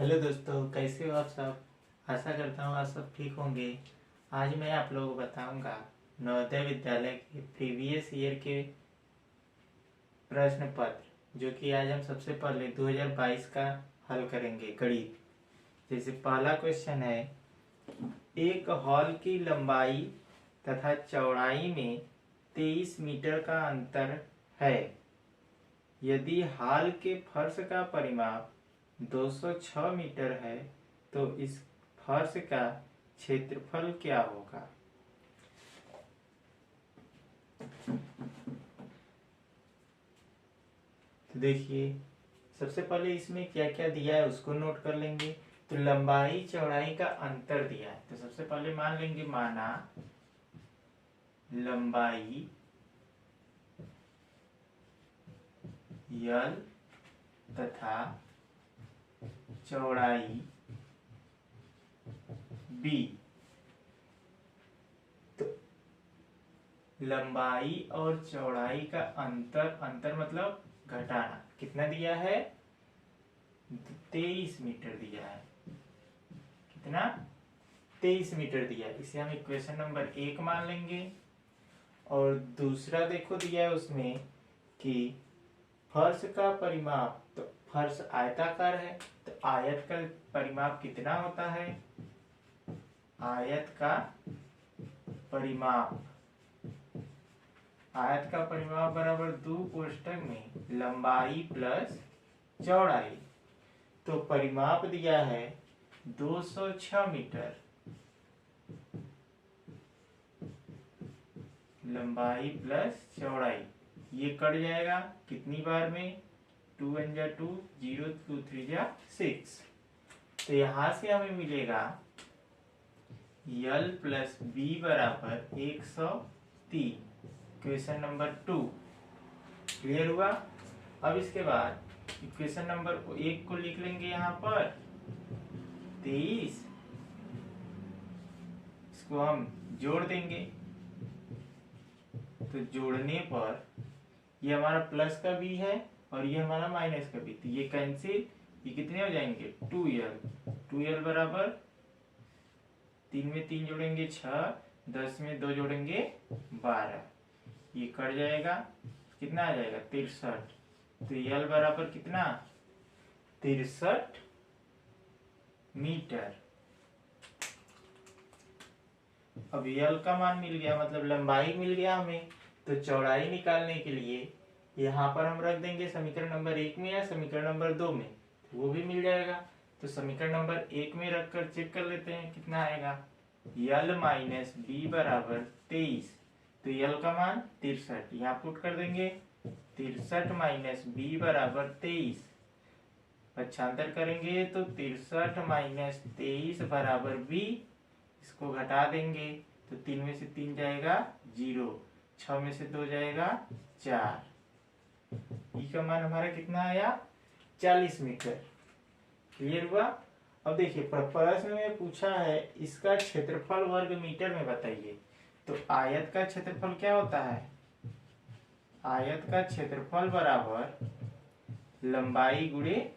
Hello दोस्तों, कैसे हो आप सब। आशा करता हूँ आप सब ठीक होंगे। आज मैं आप लोगों को बताऊंगा नवोदय विद्यालय के प्रीवियस ईयर के प्रश्न पत्र, जो कि आज हम सबसे पहले 2022 का हल करेंगे गणित। जैसे पहला क्वेश्चन है, एक हॉल की लंबाई तथा चौड़ाई में 23 मीटर का अंतर है। यदि हॉल के फर्श का परिमाप 206 मीटर है तो इस फर्श का क्षेत्रफल क्या होगा। तो देखिए, सबसे पहले इसमें क्या क्या दिया है उसको नोट कर लेंगे। तो लंबाई चौड़ाई का अंतर दिया है, तो सबसे पहले मान लेंगे, माना लंबाई यल तथा चौड़ाई बी। तो लंबाई और चौड़ाई का अंतर, अंतर मतलब घटाना, कितना दिया है, 23 मीटर दिया है। कितना, 23 मीटर दिया है। इसे हम इक्वेशन नंबर 1 मान लेंगे। और दूसरा देखो दिया है उसमें कि फर्श का परिमाप, तो फर्श आयताकार है तो आयत का परिमाप कितना होता है, आयत का परिमाप, आयत का परिमाप बराबर 2 कोष्ठक में लंबाई प्लस चौड़ाई। तो परिमाप दिया है 206 मीटर, लंबाई प्लस चौड़ाई, ये कट जाएगा कितनी बार में, 2 1 जा 2, 0 2 3 जा 6। तो यहां से हमें मिलेगा यल प्लस बी बराबर 103। इक्वेशन नंबर 2 क्लियर हुआ। अब इसके बाद इक्वेशन नंबर 1 को लिख लेंगे यहाँ पर 23, इसको हम जोड़ देंगे। तो जोड़ने पर ये हमारा प्लस का बी है और ये हमारा माइनस का बी, तो ये कैंसिल, ये कितने हो जाएंगे, 2l बराबर 3 में 3 जोड़ेंगे 6, 10 में 2 जोड़ेंगे 12, ये कट जाएगा, कितना आ जाएगा 63। तो यल बराबर कितना, 63 मीटर। अब यल का मान मिल गया, मतलब लंबाई मिल गया हमें। तो चौड़ाई निकालने के लिए यहाँ पर हम रख देंगे समीकरण नंबर 1 में या समीकरण नंबर 2 में, तो वो भी मिल जाएगा। तो समीकरण नंबर 1 में रखकर चेक कर लेते हैं कितना आएगा, यल माइनस बी बराबर 23। तो यल का मान 63, यहाँ पुट कर देंगे, 63 माइनस बी बराबर 23। पक्षांतर करेंगे तो 63 माइनस 23 बराबर बी, इसको घटा देंगे तो 3 में से 3 जाएगा 0, 6 में से 2 जाएगा 4, ई का मान हमारा कितना आया, 40 मीटर। क्लियर हुआ। अब देखिए प्रश्न में पूछा है इसका क्षेत्रफल वर्ग मीटर में बताइए। तो आयत का क्षेत्रफल क्या होता है, आयत का क्षेत्रफल बराबर लंबाई गुणे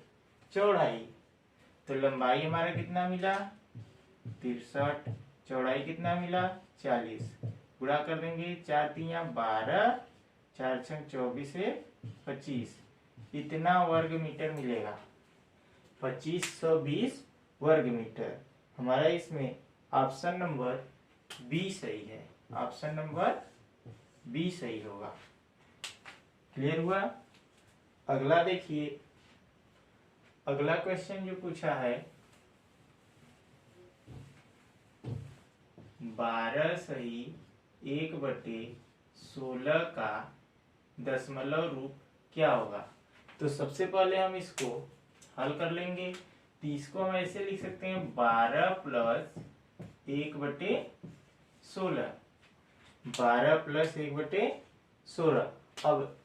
चौड़ाई। तो लंबाई हमारा कितना मिला, 63, चौड़ाई कितना मिला, 40, गुणा कर देंगे, 4 3 12, 4 6 24 से 25, इतना वर्ग मीटर मिलेगा, 2520 वर्ग मीटर। हमारा इसमें ऑप्शन नंबर बी सही है, ऑप्शन नंबर बी सही होगा। क्लियर हुआ। अगला देखिए, अगला क्वेश्चन जो पूछा है, 12 सही 1/16 का दशमलव रूप क्या होगा। तो सबसे पहले हम इसको हल कर लेंगे। तो इसको हम ऐसे लिख सकते हैं, 12 प्लस 1/16, 12 प्लस 1/16। अब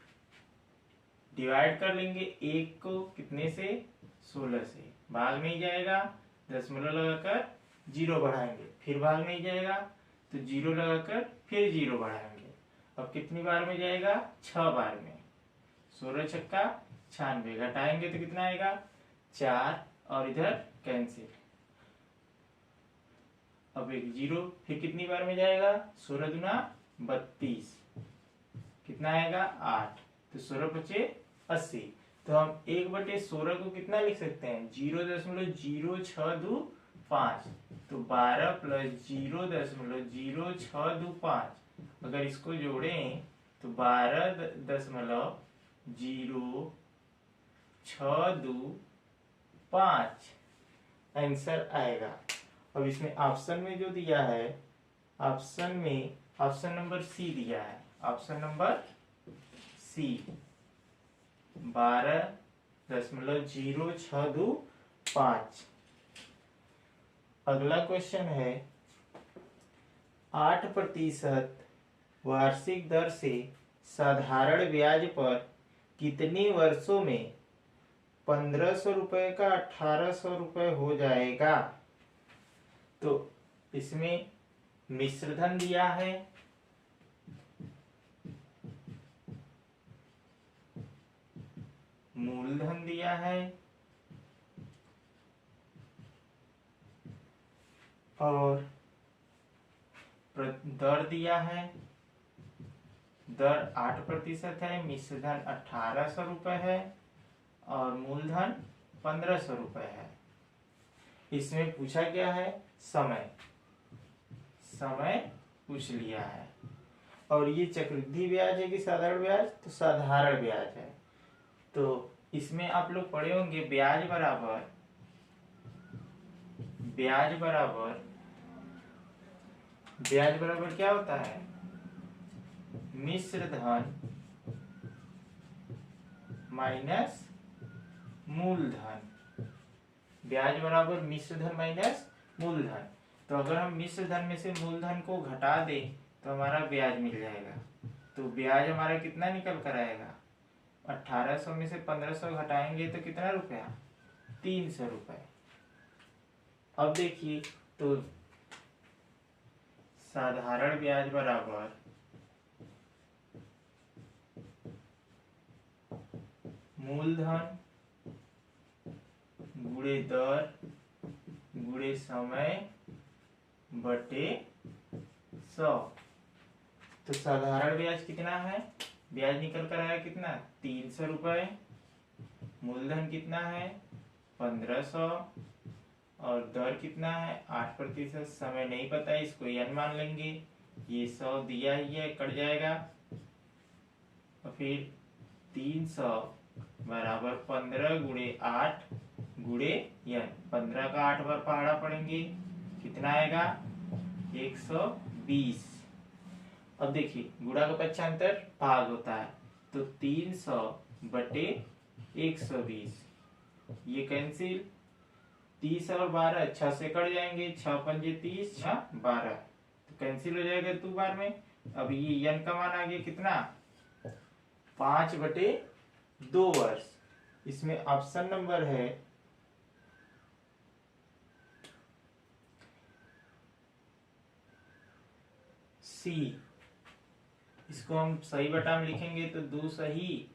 डिवाइड कर लेंगे 1 को कितने से, 16 से, भाग नहीं जाएगा, दशमलव लगाकर 0 बढ़ाएंगे, फिर भाग नहीं जाएगा तो 0 लगाकर फिर 0 बढ़ाएंगे। अब कितनी बार में जाएगा, 6 बार में, 16 छक्का 96, घटाएंगे तो कितना आएगा 4 और इधर कैंसिल। अब एक जीरो, फिर कितनी बार में जाएगा? 16 दूना 32, कितना आएगा? 8। तो 16 पचे 80। तो हम 1/16 को कितना लिख सकते हैं? 0.0625। तो 12 + 0.0625, अगर इसको जोड़ें तो 12.0625 आंसर आएगा। अब इसमें ऑप्शन में जो दिया है, ऑप्शन में ऑप्शन नंबर सी दिया है, ऑप्शन नंबर सी 12.0625। अगला क्वेश्चन है 8% वार्षिक दर से साधारण ब्याज पर कितने वर्षों में 1500 रुपए का 1800 रुपए हो जाएगा? तो इसमें मिश्रधन दिया है, मूलधन दिया है और दर दिया है। दर 8% है, मिश्रधन 1800 रुपए है और मूलधन 1500 रुपए है। इसमें पूछा क्या है? समय। समय पूछ लिया है। और ये चक्रवृद्धि ब्याज है कि साधारण ब्याज? तो साधारण ब्याज है। तो इसमें आप लोग पढ़े होंगे ब्याज बराबर क्या होता है? मिश्रधन माइनस मूलधन। ब्याज बराबर मिश्रधन माइनस मूलधन। तो अगर हम मिश्रधन में से मूलधन को घटा दें तो हमारा ब्याज मिल जाएगा। तो ब्याज हमारा कितना निकल कर आएगा? 1800 में से 1500 घटाएंगे तो कितना रुपया? 300 रुपए। अब देखिए, तो साधारण ब्याज बराबर मूलधन गुणे दर गुणे समय बटे 100। तो साधारण ब्याज कितना है? ब्याज निकल कर आया कितना? 300 रुपए। मूलधन कितना है? 1500 और दर कितना है? 8%। समय नहीं पता है, इसको n मान लेंगे। ये 100 दिया ही है, कट जाएगा और फिर 300 बराबर 15 गुणे 8 गुणे n। 15 का 8 बार पहाड़ा पड़ेंगे, कितना आएगा? 120। अब देखिए, गुणा का पक्षांतर भाग होता है, तो 300 बटे 120, ये कैंसिल। 30 और 12 6 से कट जाएंगे, 6 पंजे 30, 6 12, तो कैंसिल हो जाएगा 2 बार में। अब ये n का मान आ गया कितना? 5/2 वर्ष। इसमें ऑप्शन नंबर है सी। इसको हम सही बटा में लिखेंगे तो 2 सही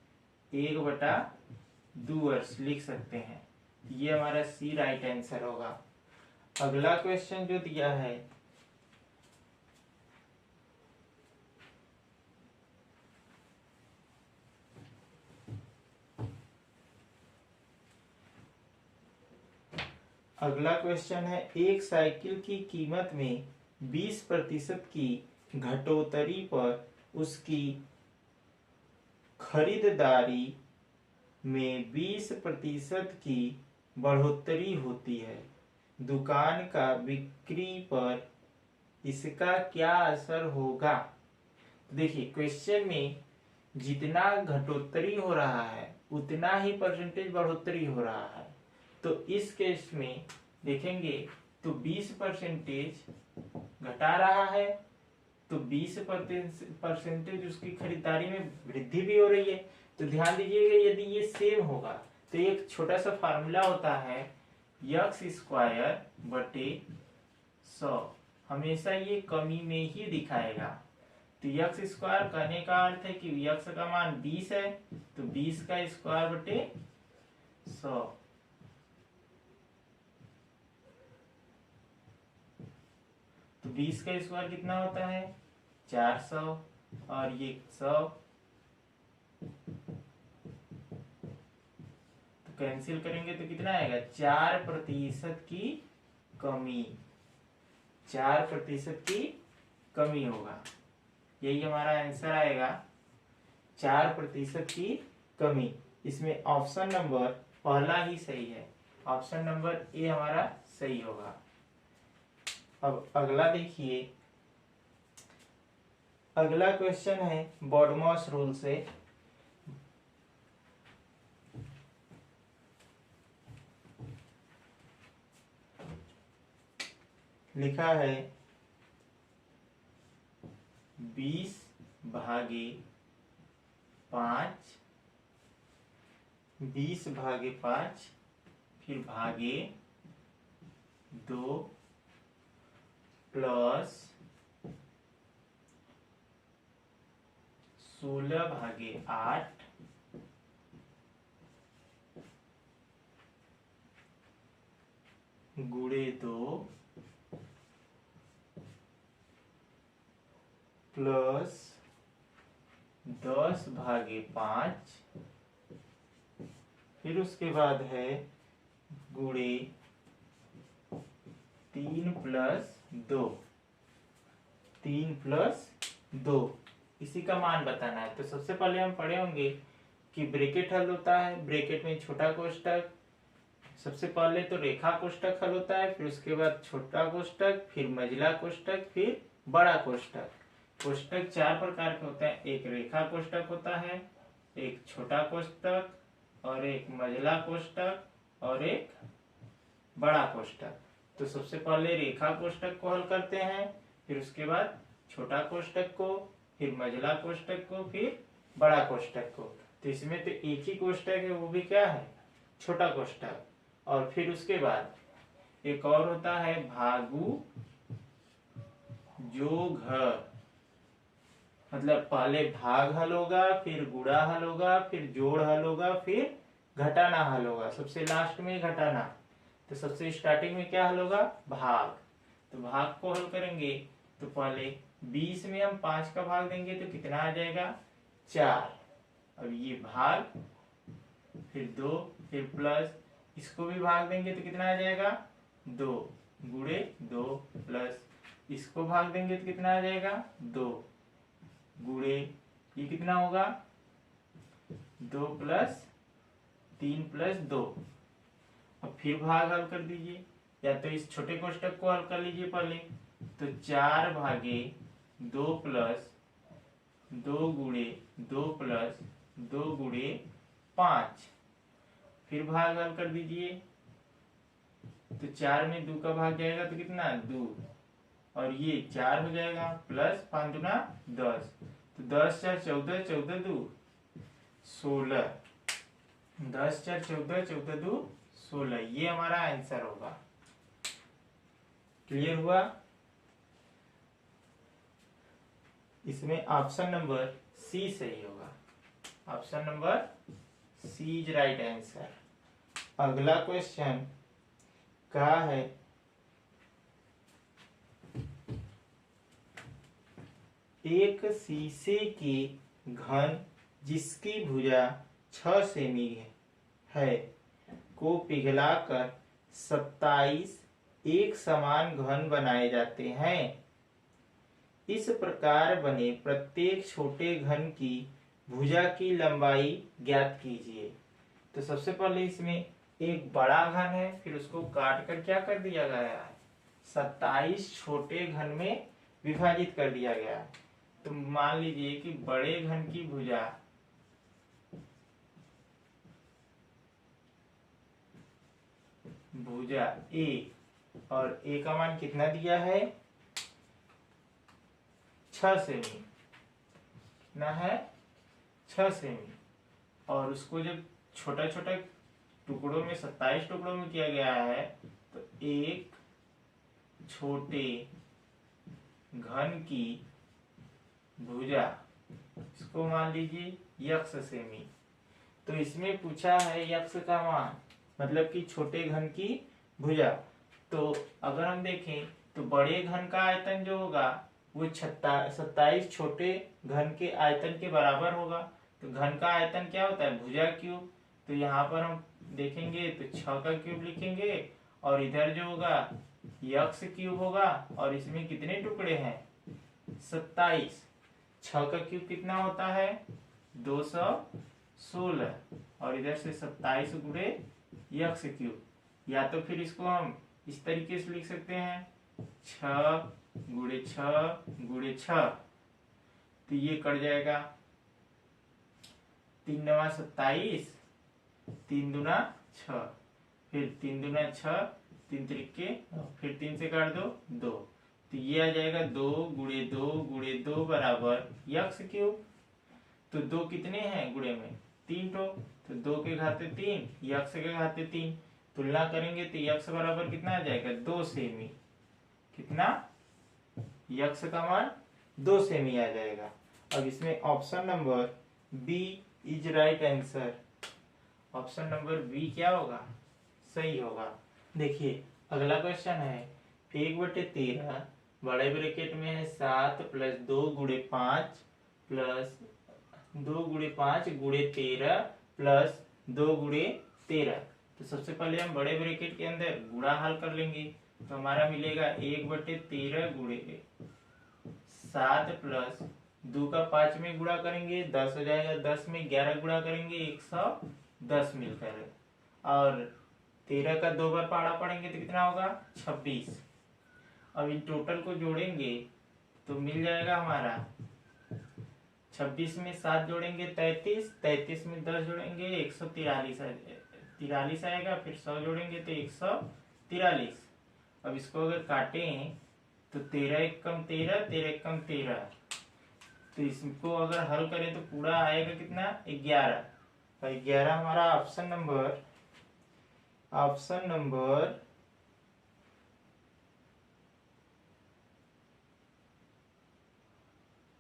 1/2 वर्ष लिख सकते हैं। ये हमारा सी राइट आंसर होगा। अगला क्वेश्चन जो दिया है एक साइकिल की कीमत में 20% की घटोतरी पर उसकी खरीदारी में 20% की बढ़ोतरी होती है। दुकान का बिक्री पर इसका क्या असर होगा? देखिए, क्वेश्चन में जितना घटोतरी हो रहा है उतना ही परसेंटेज बढ़ोतरी हो रहा है। तो इस केस में देखेंगे तो 20% घटा रहा है, तो 20% उसकी खरीदारी में वृद्धि भी हो रही है। तो ध्यान दीजिएगा, यदि ये सेम होगा तो एक छोटा सा फार्मूला होता है x² बटे 100, हमेशा ये कमी में ही दिखाएगा। तो x² कहने का अर्थ है कि x का मान 20 है, तो 20 का स्क्वायर बटे 100। 20 का स्क्वायर कितना होता है 400 और ये 100, तो कैंसिल करेंगे तो कितना आएगा 4% की कमी, 4% की कमी होगा। यही हमारा आंसर आएगा 4% की कमी। इसमें ऑप्शन नंबर पहला ही सही है, ऑप्शन नंबर ए हमारा सही होगा। अब अगला देखिए, अगला क्वेश्चन है बॉडमॉस रूल से। लिखा है 20/5, 20/5 फिर भागे 2 प्लस 16/8 गुणे 2 प्लस 10/5 फिर उसके बाद है गुणे 3 + 2, 3 + 2, इसी का मान बताना है। तो सबसे पहले हम पढ़े होंगे कि ब्रैकेट हल होता है, ब्रैकेट में छोटा कोष्टक, सबसे पहले तो रेखा कोष्टक हल होता है, फिर उसके बाद छोटा कोष्टक, फिर मंझला कोष्टक, फिर बड़ा कोष्टक। कोष्टक 4 प्रकार के होते हैं, एक रेखा कोष्टक होता है, एक छोटा कोष्टक और एक मंझला कोष्टक और एक बड़ा कोष्टक। तो सबसे पहले रेखा कोष्टक को हल करते हैं, फिर उसके बाद छोटा कोष्टक को, फिर मंझला कोष्टक को, फिर बड़ा कोष्टक को। तो इसमें तो एक ही कोष्टक है, वो भी क्या है छोटा कोष्टक। और फिर उसके बाद एक और होता है भागु जोग, मतलब पहले भाग हल होगा, फिर गुणा हल होगा, फिर जोड़ हल होगा, फिर घटाना हल होगा, सबसे लास्ट में घटाना। तो सबसे स्टार्टिंग में क्या हल होगा भाग। तो भाग को हल करेंगे तो पहले 20 में हम 5 का भाग देंगे तो कितना आ जाएगा 4। अब ये भाग, फिर 2, फिर प्लस, इसको भी भाग देंगे तो कितना आ जाएगा 2 गुणे 2 प्लस, इसको भाग देंगे तो कितना आ जाएगा 2 गुणे, ये कितना होगा 2 + 3 + 2। अब फिर भाग हल कर दीजिए, या तो इस छोटे कोष्टक को हल कर लीजिए पहले। तो 4/2 प्लस 2 गुणे 2 प्लस 2 गुणे 5, फिर भाग हल कर दीजिए। तो 4 में 2 का भाग जाएगा तो कितना 2, और ये 4 हो जाएगा, प्लस 5 दूना 10, तो 10 4 14, 14 2 16, 10 4 14, 14 2 16, ये हमारा आंसर होगा। क्लियर हुआ? इसमें ऑप्शन नंबर सी सही होगा, option number C is right answer. अगला क्वेश्चन क्या है, एक शीशे के घन जिसकी भुजा 6 सेमी है को पिघलाकर 27 एक समान घन बनाए जाते हैं। इस प्रकार बने प्रत्येक छोटे घन की भुजा की लंबाई ज्ञात कीजिए। तो सबसे पहले इसमें एक बड़ा घन है, फिर उसको काट कर क्या कर दिया गया है 27 छोटे घन में विभाजित कर दिया गया है। तो मान लीजिए कि बड़े घन की भुजा ए, और ए का मान कितना दिया है 6 सेमी, कितना है 6 सेमी, और उसको जब छोटा छोटा टुकड़ों में 27 टुकड़ों में किया गया है तो एक छोटे घन की भुजा, इसको मान लीजिए यक्ष सेमी। तो इसमें पूछा है यक्ष का मान, मतलब कि छोटे घन की भुजा। तो अगर हम देखें तो बड़े घन का आयतन जो होगा वो 27 छोटे घन के आयतन के बराबर होगा। तो घन का आयतन क्या होता है, भुजा क्यूब। तो यहाँ पर हम देखेंगे तो 6 का क्यूब लिखेंगे और इधर जो होगा यक्स क्यूब होगा और इसमें कितने टुकड़े हैं, 27। 6 का क्यूब कितना होता है, 216 और इधर से 27 गुणे यक्स क्यूब। या तो फिर इसको हम इस तरीके से लिख सकते हैं 6 गुणे 6 गुणे 6। तो ये कट जाएगा, 3 9 27, 3 दूना 6, फिर 3 दूना 6, 3 त्रिके, फिर 3 से काट दो 2। तो ये आ जाएगा 2 गुणे 2 गुणे 2 बराबर यक्स क्यूब। तो 2 कितने हैं गुणे में, 3 तो 2 के घाते 3, यक्स के घाते 3। तुलना करेंगे तो यक्स बराबर कितना आ जाएगा, 2 सेमी। कितना, यक्स का मान 2 सेमी आ जाएगा। अब इसमें option number B is right answer. Option number B क्या होगा, सही होगा। देखिए अगला क्वेश्चन है 1/13 बड़े ब्रैकेट में है 7 प्लस 2 गुणे 5 प्लस 2 गुणे 5 गुणे 13 प्लस 2 गुणे 13। तो सबसे पहले हम बड़े ब्रैकेट के अंदर गुणा हल कर लेंगे। तो हमारा मिलेगा 1/13 गुणे 7 प्लस 2 का 5 में गुणा करेंगे 10 हो जाएगा, 10 में 11 गुणा करेंगे 110 मिलकर, और 13 का 2 बार पहाड़ा पड़ेंगे तो कितना होगा, 26। अब इन टोटल को जोड़ेंगे तो मिल जाएगा हमारा 26 में 7 जोड़ेंगे 33, 33 में 10 जोड़ेंगे 143 आएगा, फिर 100 जोड़ेंगे तो 143। अब इसको अगर काटें तो 13 एक कम 13, 13 एक कम 13। तो इसको अगर हल करें तो पूरा आएगा कितना, 11। और 11 हमारा ऑप्शन नंबर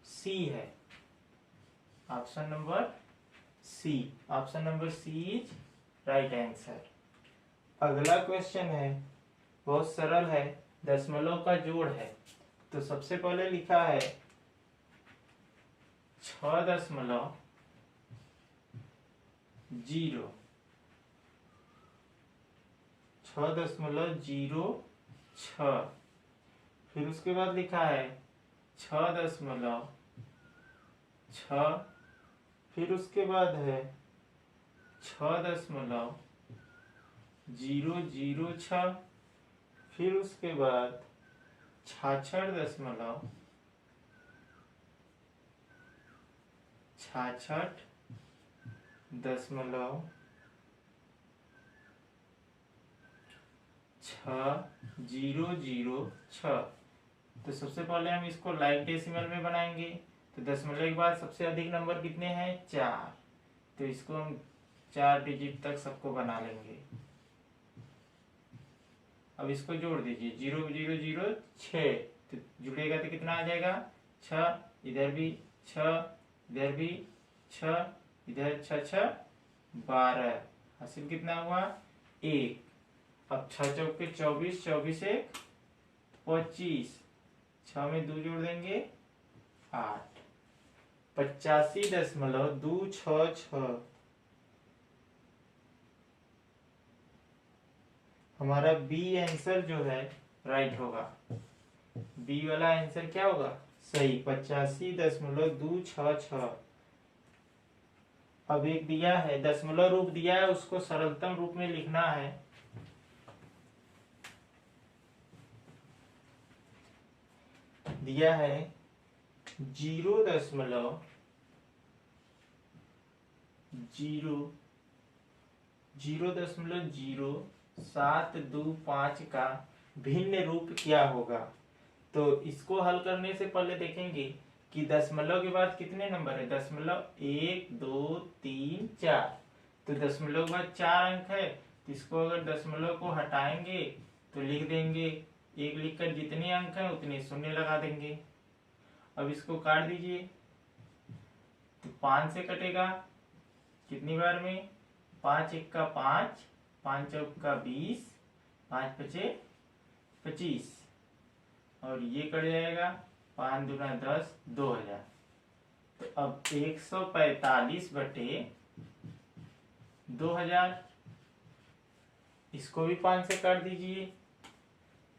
सी है। Option number C is right answer. अगला क्वेश्चन है बहुत सरल है, दशमलव का जोड़ है। तो सबसे पहले लिखा है 6.0 6.06, फिर उसके बाद लिखा है 6.6, फिर उसके बाद है 6.006, फिर उसके बाद 66.66, दशमलव 6.006। तो सबसे पहले हम इसको लाइक डेसिमल में बनाएंगे। तो दशमलव के बाद सबसे अधिक नंबर कितने हैं, 4। तो इसको हम 4 डिजिट तक सबको बना लेंगे। अब इसको जोड़ दीजिए 0.006, तो जुड़ेगा तो कितना आ जाएगा, 6, इधर भी 6, इधर भी 6, इधर 6 6 12, हासिल कितना हुआ, 1। अब 6 चौके 24, 24 एक 25, 6 में 2 जोड़ देंगे 8, 85.266 हमारा बी आंसर जो है राइट होगा। बी वाला आंसर क्या होगा, सही, 85.266। अब एक दिया है दशमलव रूप दिया है, उसको सरलतम रूप में लिखना है। दिया है 0.0725 का भिन्न रूप क्या होगा। तो इसको हल करने से पहले देखेंगे कि दशमलव के बाद कितने नंबर है, दशमलव 1 2 3 4। तो दशमलव के बाद 4 अंक है, तो इसको अगर दशमलव को हटाएंगे तो लिख देंगे 1 लिखकर जितने अंक हैं उतने शून्य लगा देंगे। अब इसको काट दीजिए तो 5 से कटेगा कितनी बार में, 5 1 का 5, 5 चौक का 20, 5 5 25। और ये कट जाएगा, 5 दूना 10, 2000। तो अब 145 बटे 2000, इसको भी 5 से काट दीजिए।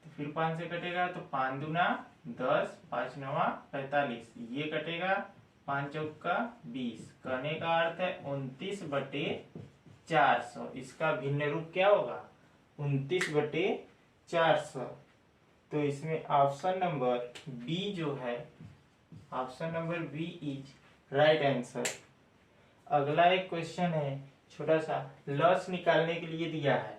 तो फिर 5 से कटेगा तो 5 दूना 10, 5 नवा 45, ये कटेगा, 5 चौका 20। कहने का अर्थ है 29 बटे 400। इसका भिन्न रूप क्या होगा? 29 बटे 400। तो इसमें ऑप्शन नंबर बी जो है, option number B is right answer. अगला एक क्वेश्चन है छोटा सा, लॉस निकालने के लिए दिया है।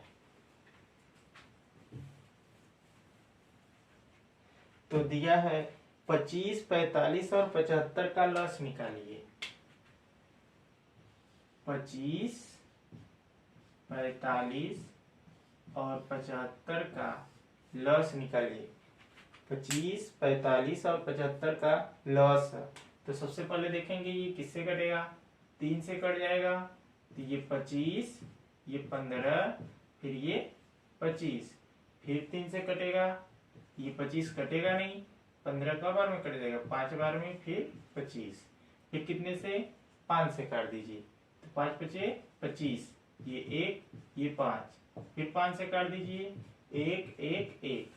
तो दिया है 25, 45 और 75 का लॉस निकालिए। 25, 45 और 75 का लॉस निकालिए। 25, 45 और 75 का लॉस है। तो सबसे पहले देखेंगे ये किससे कटेगा? 3 से कट जाएगा। तो ये 25, ये 15, फिर ये 25, फिर 3 से कटेगा। ये 25 कटेगा नहीं, 15 का बार में कट जाएगा, 5 बार में, फिर 25, फिर कितने से? 5 से काट दीजिए। तो 5 बचे 25, ये 1, ये 5, फिर 5 से काट दीजिए, 1 1 1।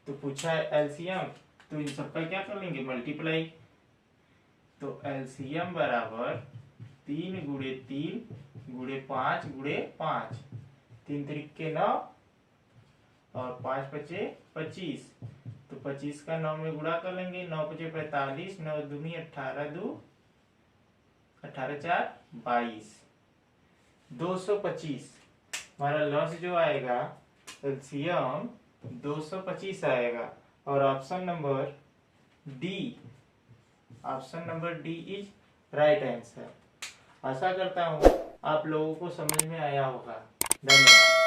तो पूछा है एलसीएम, तो इन सबका क्या कर लेंगे? मल्टीप्लाई। तो एलसीएम बराबर 3 गुणे 3 गुणे 5 गुणे 5, 3 त्रिक 9 और 5 बचे 25। तो 25 का 9 में गुणा कर लेंगे, 9 बचे 45, 9 दूनी 18, 2 18 4 22, 225। हमारा लॉस जो आएगा एलसीएम 225 आएगा। और option number D, option number D is right answer. आशा करता हूँ आप लोगों को समझ में आया होगा। धन्यवाद।